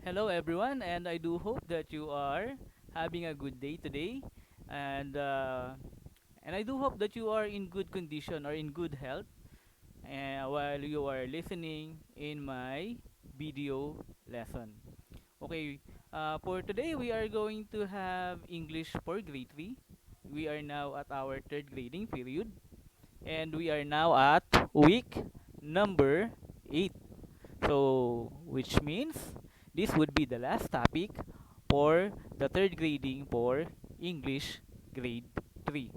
Hello everyone, and I do hope that you are having a good day today, and uh, and I do hope that you are in good condition or in good health while you are listening in my video lesson. Okay, for today we are going to have English for grade 3. We are now at our third grading period, and we are now at week number 8. So, which means this would be the last topic for the third grading for English grade 3.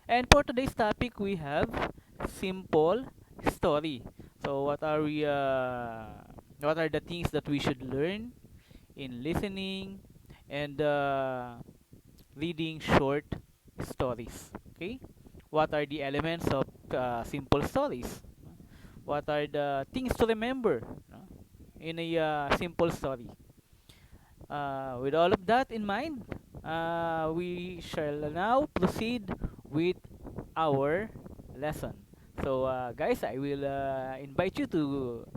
And for today's topic, we have simple story. So, what are the things that we should learn in listening and reading short stories? Okay? What are the elements of simple stories? What are the things to remember, no, in a simple story? With all of that in mind, we shall now proceed with our lesson. So, guys, I will invite you to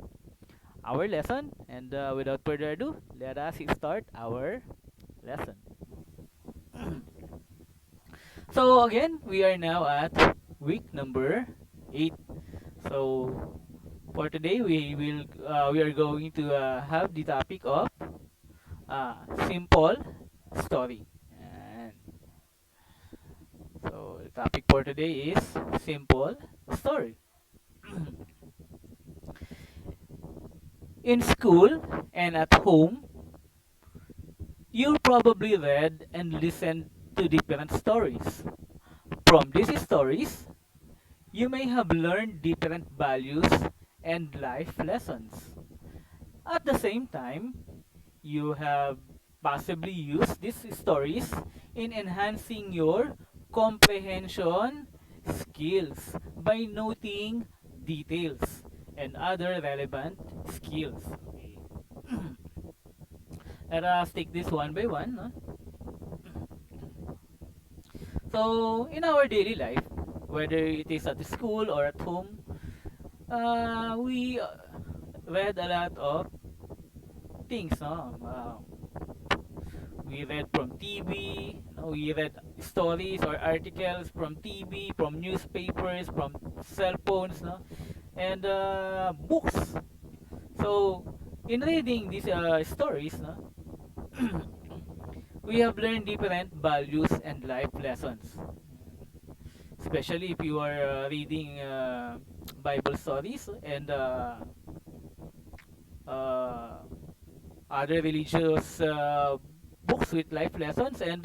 our lesson, and without further ado, let us start our lesson. So, again, we are now at week number 8. So, for today, we are going to have the topic of simple story. And so the topic for today is simple story. In school and at home, you probably read and listened to different stories. From these stories, you may have learned different values and life lessons. At the same time, you have possibly used these stories in enhancing your comprehension skills by noting details and other relevant skills. Okay. Let us take this one by one. No? So, in our daily life, whether it is at school or at home, we read a lot of things. No? We read from TV, we read stories or articles from TV, from newspapers, from cell phones, no? And books. So, in reading these stories, no, we have learned different values and life lessons. Especially if you are reading Bible stories and uh, other religious books with life lessons and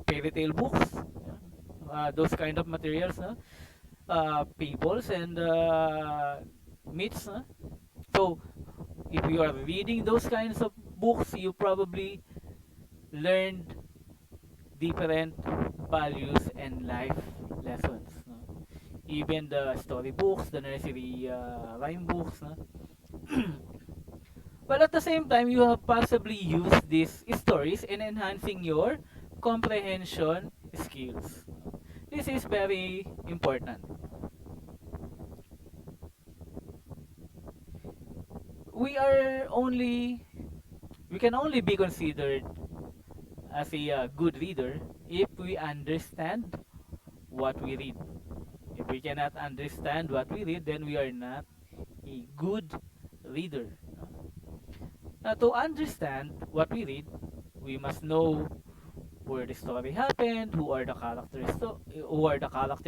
fairy tale books, those kind of materials, fables and myths. So, if you are reading those kinds of books, you probably learned different values and life lessons. Even the story books, the nursery rhyme books. Well, at the same time, you have possibly used these stories in enhancing your comprehension skills. This is very important. We are only we can only be considered as a good reader if we understand what we read. If we cannot understand what we read, then we are not a good reader. Now, to understand what we read, we must know where the story happened, who are the character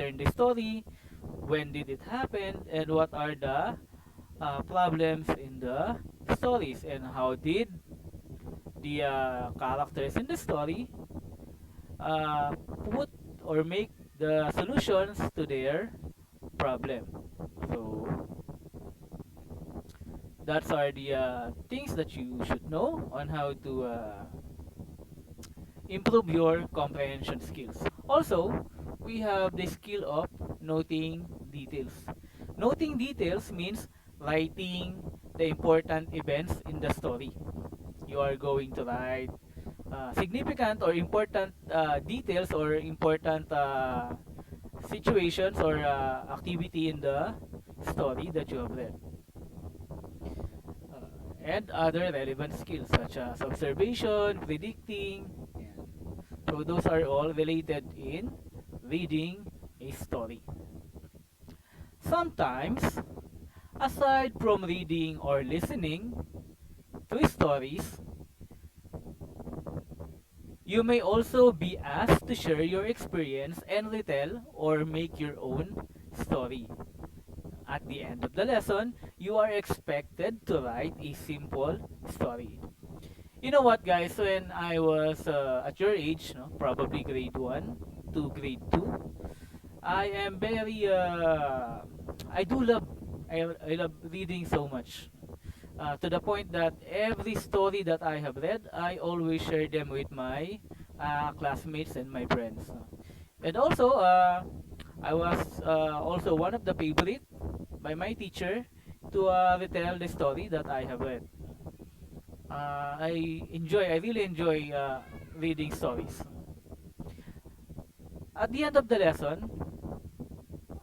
in the story, when did it happen, and what are the problems in the stories, and how did the characters in the story uh, put or make the solutions to their problem. So that's are the things that you should know on how to improve your comprehension skills. Also, we have the skill of noting details. Noting details means writing the important events in the story. You are going to write significant or important details or important situations or activity in the story that you have read. and other relevant skills such as observation, predicting. Yan. So those are all related in reading a story. Sometimes, aside from reading or listening to stories, you may also be asked to share your experience and retell or make your own story. At the end of the lesson, you are expected to write a simple story. You know what, guys? When I was at your age, no, probably grade 1 to grade 2, I am very, I do love, I love reading so much. To the point that every story that I have read, I always share them with my classmates and my friends. And also, I was also one of the favorite by my teacher to retell the story that I have read. I really enjoy reading stories. At the end of the lesson,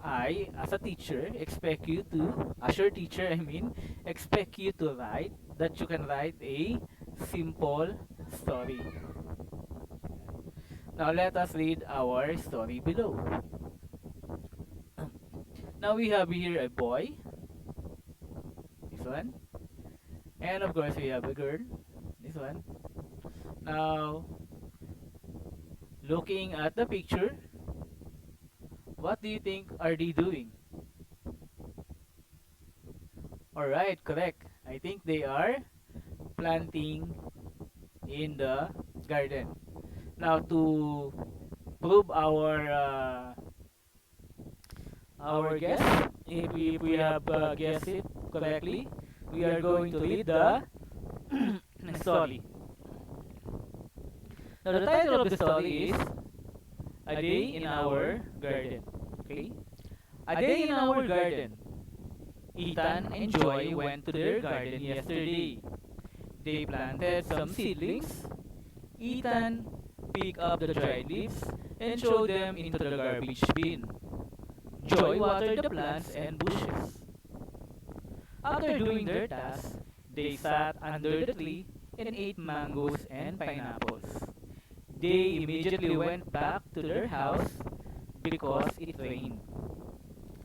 I, as a teacher, expect you to, as your teacher, I mean, expect you to write that you can write a simple story. Now let us read our story below. Now we have here a boy, this one, and of course we have a girl, this one. Now, looking at the picture, what do you think are they doing? Alright, correct. I think they are planting in the garden. Now to prove our guess, if we have guessed it correctly, we are going to read the story. Now the title of the story is A Day in Our Garden. Okay? A day in our garden. Ethan and Joy went to their garden yesterday. They planted some seedlings. Ethan picked up the dried leaves and threw them into the garbage bin. Joy watered the plants and bushes. After doing their tasks, they sat under the tree and ate mangoes and pineapples. They immediately went back to their house because it rained.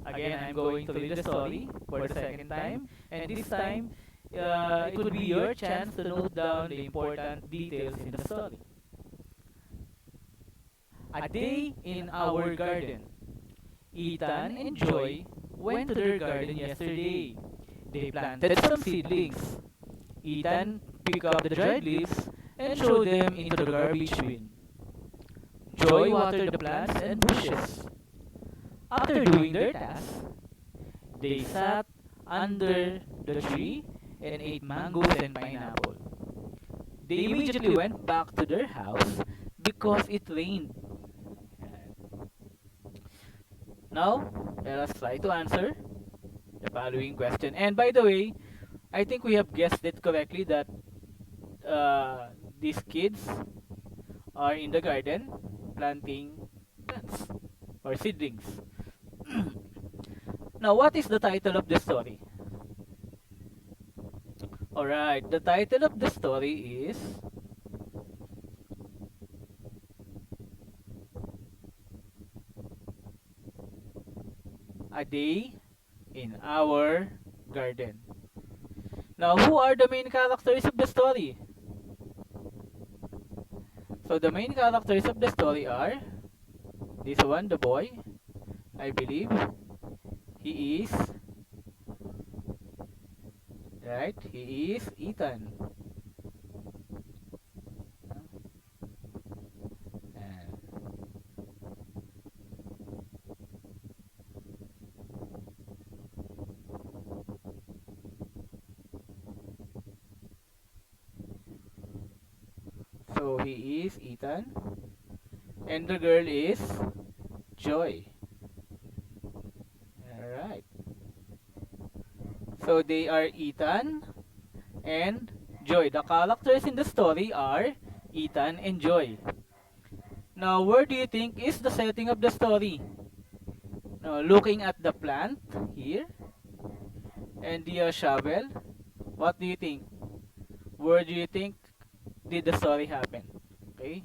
Again, I'm going to read the story for the second time, and this time it would be your chance to note down the important details in the story. A day in our garden. Ethan and Joy went to their garden yesterday. They planted some seedlings. Ethan picked up the dried leaves and threw them into the garbage bin. Joy watered the plants and bushes. After doing their tasks, they sat under the tree and ate mangoes and pineapple. They immediately went back to their house because it rained. Now, let us try to answer the following question. And by the way, I think we have guessed it correctly that these kids are in the garden planting plants or seedlings. Now, what is the title of the story? Alright, the title of the story is A Day in Our Garden. Now, who are the main characters of the story? So, the main characters of the story are this one, the boy. I believe he is, right? He is Ethan. So he is Ethan, and the girl is Joy. Alright. So they are Ethan and Joy. The characters in the story are Ethan and Joy. Now, where do you think is the setting of the story? Now, looking at the plant here and the shovel, what do you think? where do you think did the story happen? Okay,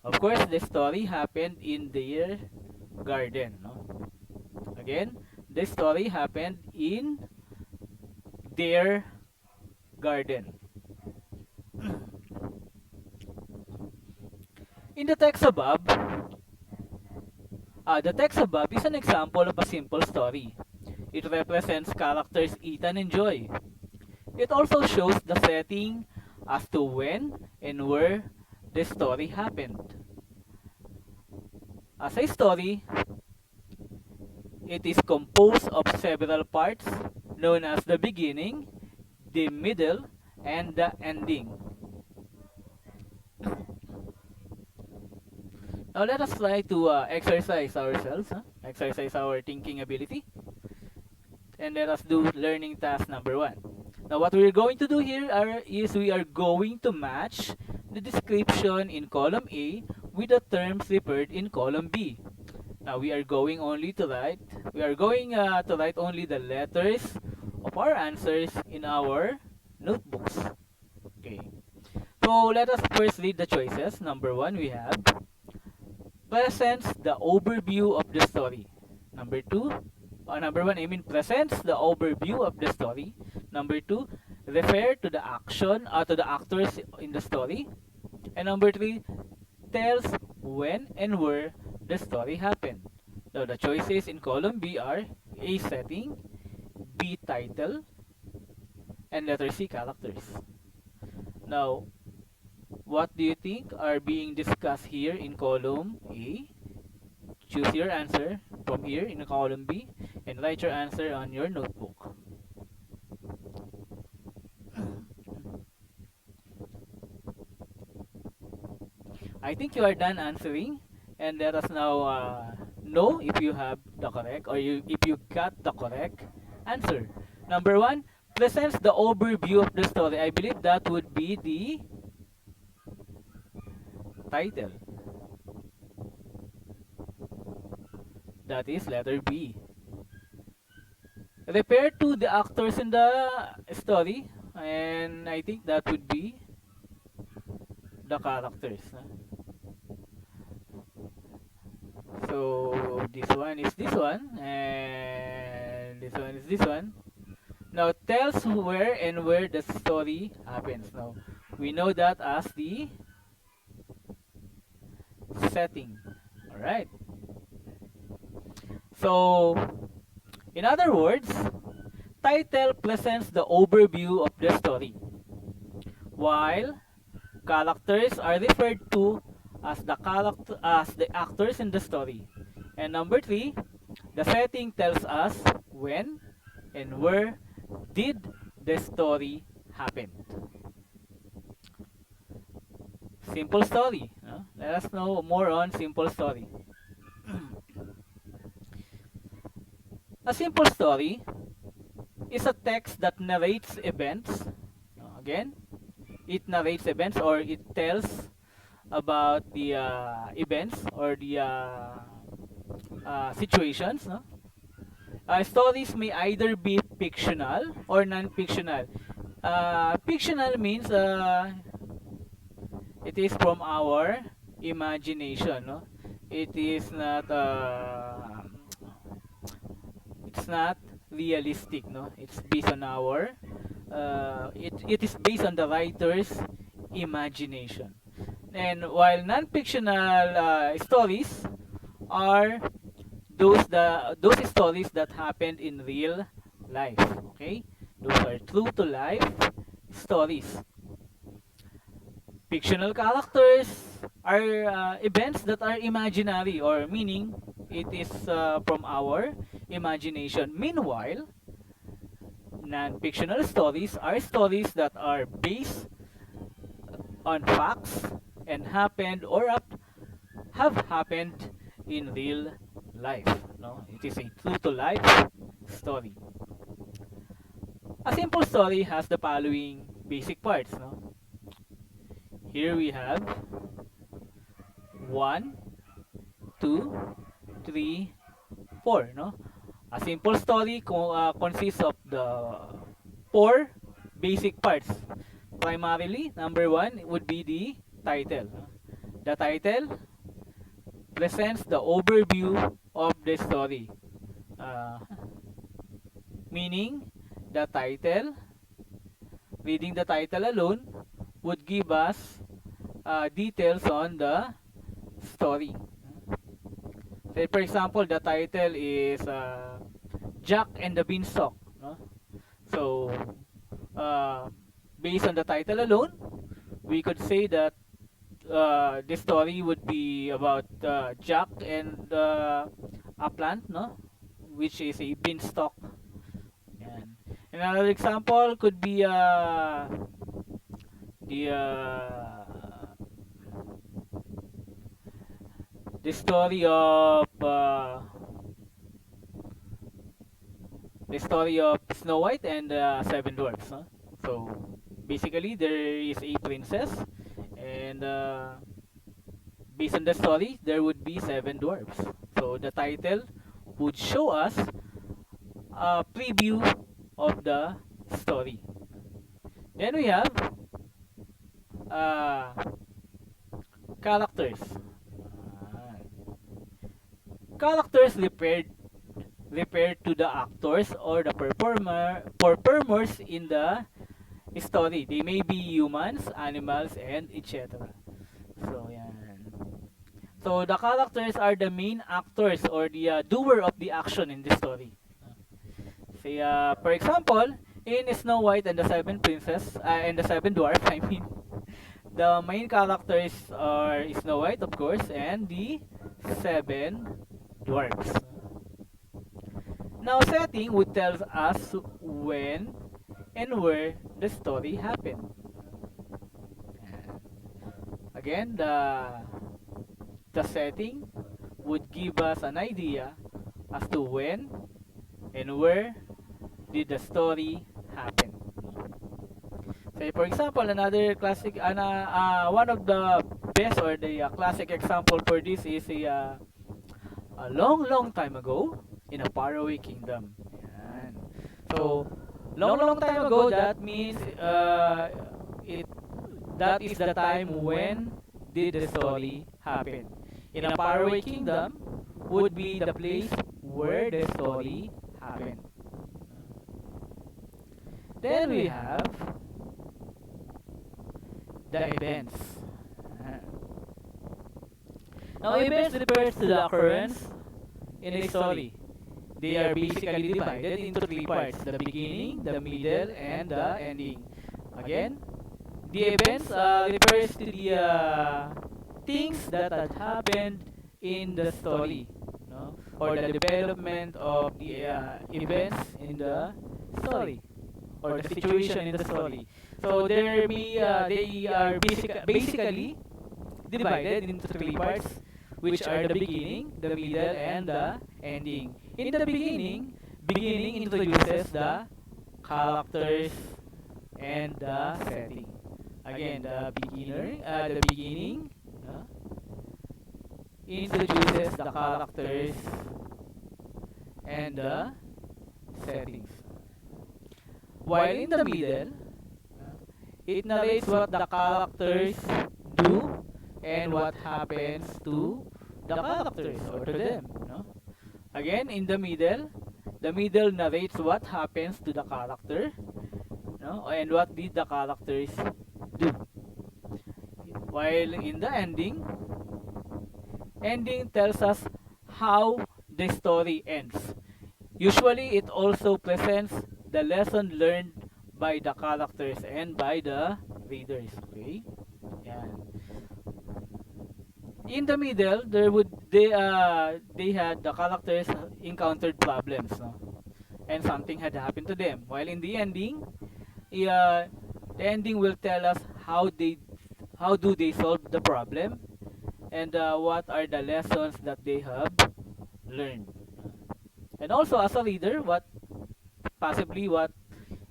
of course the story happened in their garden, no? Again, the story happened in their garden. In the text above is an example of a simple story. It represents characters Ethan and Joy. It also shows the setting as to when and where the story happened. As a story, it is composed of several parts known as the beginning, the middle, and the ending. Now let us try to exercise ourselves, exercise our thinking ability, and let us do learning task number 1. Now what we're going to do here is we are going to match the description in column A with the terms referred in column B. Now we are going to write only the letters of our answers in our notebooks. Okay. So let us first read the choices. Number 1, we have presents the overview of the story. Number 1, I mean presents the overview of the story. Number 2, refer to the to the actors in the story. And number 3, tells when and where the story happened. Now the choices in column B are A, setting, B, title, and letter C, characters. Now, what do you think are being discussed here in column A? Choose your answer from here in column B and write your answer on your notebook. I think you are done answering, and let us now know if you have the correct or if you got the correct answer. Number 1 presents the overview of the story. I believe that would be the title. That is letter B. Refer to the actors in the story, and I think that would be the characters. So this one is this one, and this one is this one. Now tells where and where the story happens. Now we know that as the setting. All right. So in other words, title presents the overview of the story, while characters are referred to as the actors in the story. And number 3, the setting tells us when and where did the story happen. Simple story. Let us know more on simple story. A simple story is a text that narrates events. Again, it narrates events, or it tells about the events or the situations. Stories may either be fictional or non-fictional. Fictional means it is from our imagination. It is not it's not realistic. It's based on our it is based on the writer's imagination. And while non-fictional stories are those stories that happened in real life. Okay, those are true to life stories. Fictional characters are events that are imaginary, or meaning it is from our imagination. Meanwhile, non-fictional stories are stories that are based on facts and happened or have happened in real life. It is a true to life story. A simple story has the following basic parts. Here we have 1, 2, 3, 4. A simple story consists of the 4 basic parts. primarily, number one would be the title. The title presents the overview of the story. Uh, Meaning, the title, reading the title alone would give us details on the story. Say for example, the title is Jack and the Beanstalk. No? So, uh, based on the title alone, we could say that this story would be about Jack and a plant, no, which is a beanstalk. Yan. Another example could be the the story of Snow White and Seven Dwarfs. No? So basically, there is a princess, and based on the story, there would be seven dwarfs. So the title would show us a preview of the story. Then we have uh, characters. Uh, Characters referred to the actors or the performers in the story. They may be humans, animals, and etc. So yan. So the characters are the main actors or the doer of the action in the story. Say, for example, in Snow White and the Seven Princess and the Seven Dwarfs, I mean, the main characters are Snow White, of course, and the Seven Dwarfs. Now, setting would tell us when and where the story happened. Again, the setting would give us an idea as to when and where did the story happen. Say for example, another classic, one of the best or the classic example for this is a long time ago in a faraway kingdom. Yan. So, long time ago, that means it that is the time when did the story happen. In a faraway kingdom would be the place where the story happened. Then we have the events. Now, events refers to the occurrence in a story. They are basically divided into three parts: the beginning, the middle, and the ending. Again, the events refers to the things that had happened in the story, no? Or the development of the events in the story, or the situation in the story. So they are basically divided into three parts, which are the beginning, the middle, and the ending. In the beginning introduces the characters and the setting. Again, the beginning introduces the characters and the settings. While in the middle, it narrates what the characters do and what happens to the characters or to them. No? Again, in the middle narrates what happens to the character, no? And what did the characters do. While in the ending tells us how the story ends. Usually, it also presents the lesson learned by the characters and by the readers. Okay, yan. In the middle, they had the characters encountered problems, no? And something had happened to them. While in the ending, the ending will tell us how do they solve the problem, and what are the lessons that they have learned. And also, as a reader, what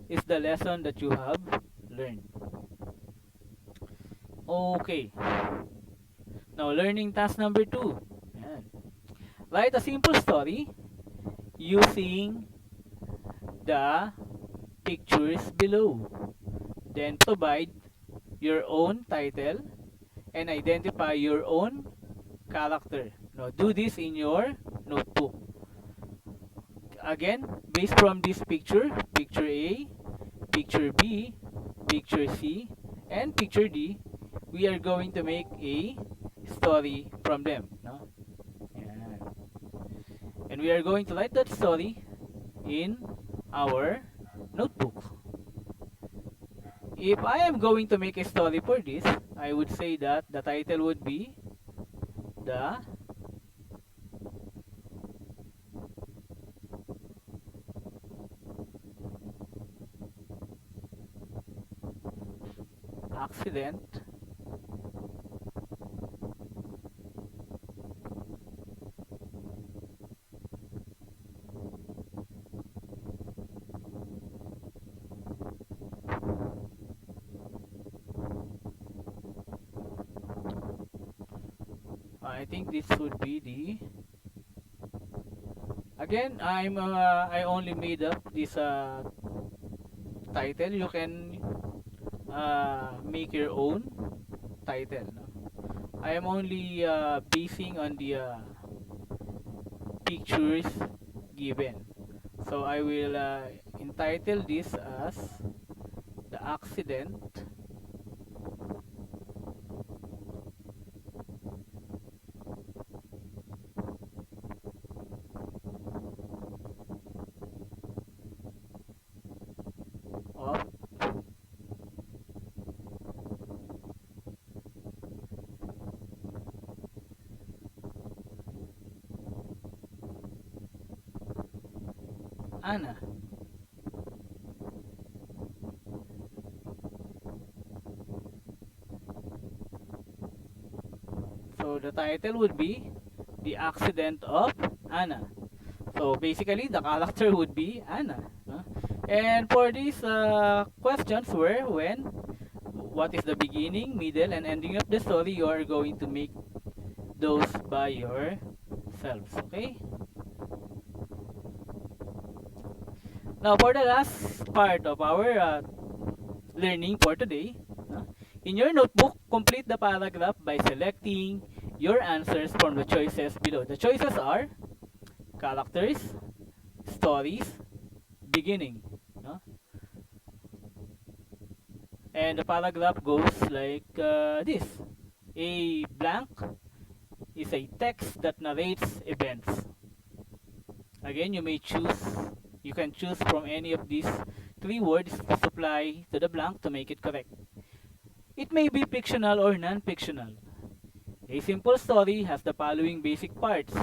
is the lesson that you have learned. Okay. Now, learning task number 2. Yan. Write a simple story using the pictures below. Then provide your own title and identify your own character. Now, do this in your notebook. Again, based from this picture, picture A, picture B, picture C, and picture D, we are going to make a story from them. No? Yan. And we are going to write that story in our notebook. If I am going to make a story for this, I would say that the title would be The Accident I think this would be the again I only made up this title. You can make your own title. No? I am only basing on the pictures given. So I will entitle this as the accident of Anna. So the title would be The Accident of Anna. So basically the character would be Anna. No? And for these questions where, when, what is the beginning, middle, and ending of the story, you are going to make those by yourselves. Okay? Now for the last part of our learning for today, in your notebook, complete the paragraph by selecting your answers from the choices below. The choices are characters, stories, beginning. No? And the paragraph goes like this. A blank is a text that narrates events. Again, you can choose from any of these three words to supply to the blank to make it correct. It may be fictional or non-fictional. A simple story has the following basic parts: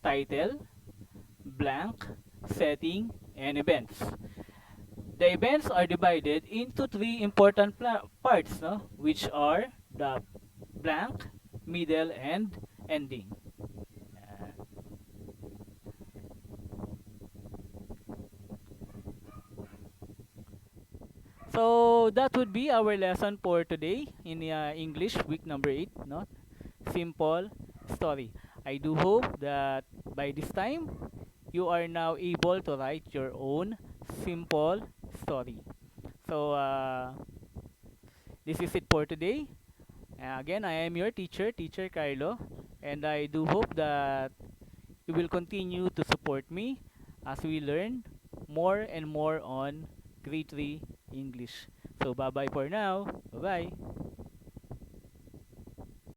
title, blank, setting, and events. The events are divided into three important parts, no? Which are the blank, middle, and ending. Uh, So that would be our lesson for today in English week number 8, no? Simple story. I do hope that by this time you are now able to write your own simple story. So this is it for today. Again, I am your teacher, Teacher Carlo, and I do hope that you will continue to support me as we learn more and more on grade 3 English. So bye bye for now. Bye bye.